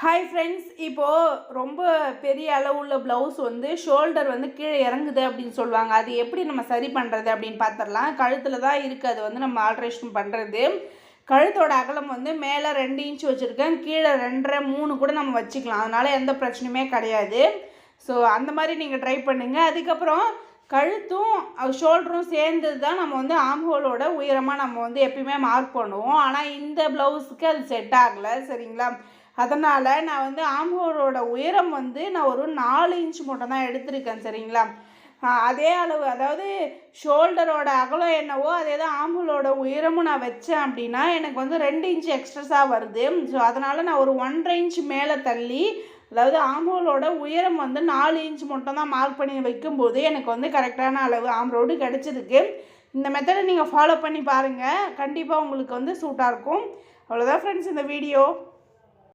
Hi friends, இப்போது ரொம்ப பெரிய அளவுள்ள ப்ளவுஸ் வந்து ஷோல்டர் வந்து கீழே இறங்குது அப்படின்னு சொல்லுவாங்க. அது எப்படி நம்ம சரி பண்ணுறது அப்படின்னு பார்த்துடலாம். கழுத்தில் தான் இருக்குது அது வந்து நம்ம ஆல்ட்ரேஷன் பண்ணுறது. கழுத்தோட அகலம் வந்து மேலே 2 இன்ச் வச்சுருக்கேன், கீழே 2.5 3 கூட நம்ம வச்சுக்கலாம். அதனால் எந்த பிரச்சனையுமே கிடையாது. ஸோ அந்த மாதிரி நீங்கள் ட்ரை பண்ணுங்கள். அதுக்கப்புறம் கழுத்தும் ஷோல்டரும் சேர்ந்தது தான் நம்ம வந்து ஆம்ஹோலோட உயரமாக நம்ம வந்து எப்பயுமே மார்க் பண்ணுவோம். ஆனால் இந்த ப்ளவுஸுக்கு அது செட் ஆகலை, சரிங்களா? அதனால் நான் வந்து ஆம்ஹோலோட உயரம் வந்து நான் ஒரு 4 இன்ச் மட்டும் தான் எடுத்திருக்கேன், சரிங்களா? அதே அளவு, அதாவது ஷோல்டரோட அகலம் என்னவோ அதே தான் ஆம்ஹோலோட உயரமும் நான் வச்சேன் அப்படின்னா எனக்கு வந்து 2 இன்ச் எக்ஸ்ட்ரஸாக வருது. ஸோ அதனால் நான் ஒரு 1.5 இன்ச் மேலே தள்ளி, அதாவது ஆம்ஹோலோட உயரம் வந்து 4 இன்ச் மட்டும் தான் மார்க் பண்ணி வைக்கும்போது எனக்கு வந்து கரெக்டான அளவு ஆம்ரோடு கிடச்சிருக்கு. இந்த மெத்தடை நீங்கள் ஃபாலோ பண்ணி பாருங்கள், கண்டிப்பாக உங்களுக்கு வந்து சூட்டாக இருக்கும். அவ்வளோதான் ஃப்ரெண்ட்ஸ் இந்த வீடியோ.